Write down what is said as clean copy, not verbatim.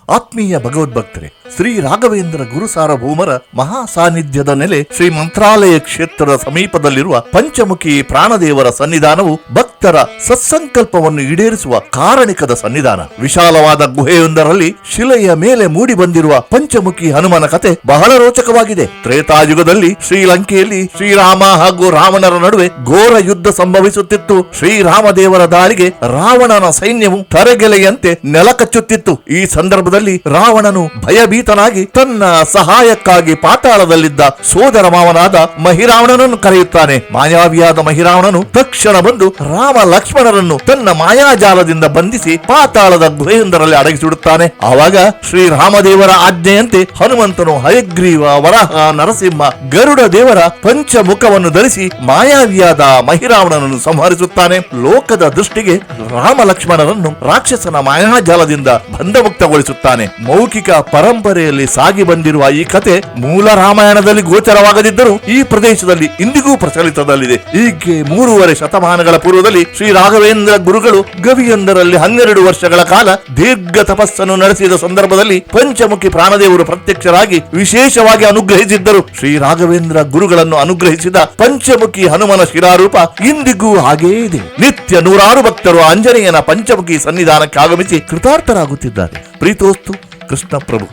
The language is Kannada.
ಆತ್ಮೀಯ ಭಗವದ್ಭಕ್ತರೆ, ಶ್ರೀ ರಾಘವೇಂದ್ರ ಗುರು ಸಾರ್ವಭೌಮರ ಮಹಾ ಸಾನ್ನಿಧ್ಯದ ನೆಲೆ ಶ್ರೀ ಮಂತ್ರಾಲಯ ಕ್ಷೇತ್ರದ ಸಮೀಪದಲ್ಲಿರುವ ಪಂಚಮುಖಿ ಪ್ರಾಣದೇವರ ಸನ್ನಿಧಾನವು ಭಕ್ತರ ಸತ್ಸಂಕಲ್ಪವನ್ನು ಈಡೇರಿಸುವ ಕಾರಣಿಕದ ಸನ್ನಿಧಾನ. ವಿಶಾಲವಾದ ಗುಹೆಯೊಂದರಲ್ಲಿ ಶಿಲೆಯ ಮೇಲೆ ಮೂಡಿ ಬಂದಿರುವ ಪಂಚಮುಖಿ ಹನುಮನ ಕತೆ ಬಹಳ ರೋಚಕವಾಗಿದೆ. ತ್ರೇತಾಯುಗದಲ್ಲಿ ಶ್ರೀಲಂಕೆಯಲ್ಲಿ ಶ್ರೀರಾಮ ಹಾಗೂ ರಾವಣರ ನಡುವೆ ಘೋರ ಯುದ್ಧ ಸಂಭವಿಸುತ್ತಿತ್ತು. ಶ್ರೀರಾಮದೇವರ ದಾಳಿಗೆ ರಾವಣನ ಸೈನ್ಯವು ತರೆಗೆಲೆಯಂತೆ ನೆಲಕಚ್ಚುತ್ತಿತ್ತು. ಈ ಸಂದರ್ಭದಲ್ಲಿ ರಾವಣನು ಭಯಭೀತನಾಗಿ ತನ್ನ ಸಹಾಯಕ್ಕಾಗಿ ಪಾತಾಳದಲ್ಲಿದ್ದ ಸೋದರ ಮಾವನಾದ ಮಹಿರಾವಣನನ್ನು ಕರೆಯುತ್ತಾನೆ. ಮಾಯಾವಿಯಾದ ಮಹಿರಾವಣನು ತಕ್ಷಣ ಬಂದು ರಾಮ ಲಕ್ಷ್ಮಣರನ್ನು ತನ್ನ ಮಾಯಾಜಾಲದಿಂದ ಬಂಧಿಸಿ ಪಾತಾಳದ ಗುಹೆಯೊಂದರಲ್ಲಿ ಅಡಗಿಸಿಡುತ್ತಾನೆ. ಆವಾಗ ಶ್ರೀರಾಮದೇವರ ಆಜ್ಞೆಯಂತೆ ಹನುಮಂತನು ಹಯಗ್ರೀವ, ವರಹ, ನರಸಿಂಹ, ಗರುಡ ದೇವರ ಪಂಚಮುಖವನ್ನು ಧರಿಸಿ ಮಾಯಾವಿಯಾದ ಮಹಿರಾವಣನನ್ನು ಸಂಹರಿಸುತ್ತಾನೆ. ಲೋಕದ ದೃಷ್ಟಿಗೆ ರಾಮ ಲಕ್ಷ್ಮಣರನ್ನು ರಾಕ್ಷಸನ ಮಾಯಾಜಾಲದಿಂದ ಬಂಧಮುಕ್ತಗೊಳಿಸುತ್ತಾನೆ. ಮೌಖಿಕ ಪರಂಪರೆಯಲ್ಲಿ ಸಾಗಿ ಬಂದಿರುವ ಈ ಕತೆ ಮೂಲ ರಾಮಾಯಣದಲ್ಲಿ ಗೋಚರವಾಗದಿದ್ದರೂ ಈ ಪ್ರದೇಶದಲ್ಲಿ ಇಂದಿಗೂ ಪ್ರಚಲಿತದಲ್ಲಿದೆ. ಹೀಗೆ 3.5 ಶತಮಾನಗಳ ಪೂರ್ವದಲ್ಲಿ ಶ್ರೀ ರಾಘವೇಂದ್ರ ಗುರುಗಳು ಗವಿಯೊಂದರಲ್ಲಿ 12 ವರ್ಷಗಳ ಕಾಲ ದೀರ್ಘ ತಪಸ್ಸನ್ನು ನಡೆಸಿದ ಸಂದರ್ಭದಲ್ಲಿ ಪಂಚಮುಖಿ ಪ್ರಾಣದೇವರು ಪ್ರತ್ಯಕ್ಷರಾಗಿ ವಿಶೇಷವಾಗಿ ಅನುಗ್ರಹಿಸಿದ್ದರು. ಶ್ರೀ ರಾಘವೇಂದ್ರ ಗುರುಗಳನ್ನು ಅನುಗ್ರಹಿಸಿದ ಪಂಚಮುಖಿ ಹನುಮನ ಶಿಲಾರೂಪ ಇಂದಿಗೂ ಹಾಗೇ ಇದೆ. ನಿತ್ಯ 100 ಭಕ್ತರು ಆಂಜನೇಯನ ಪಂಚಮುಖಿ ಸನ್ನಿಧಾನಕ್ಕೆ ಆಗಮಿಸಿ ಕೃತಾರ್ಥರಾಗುತ್ತಿದ್ದಾರೆ. ಪ್ರೀತೋಸ್ತು ಕೃಷ್ಣ ಪ್ರಭು.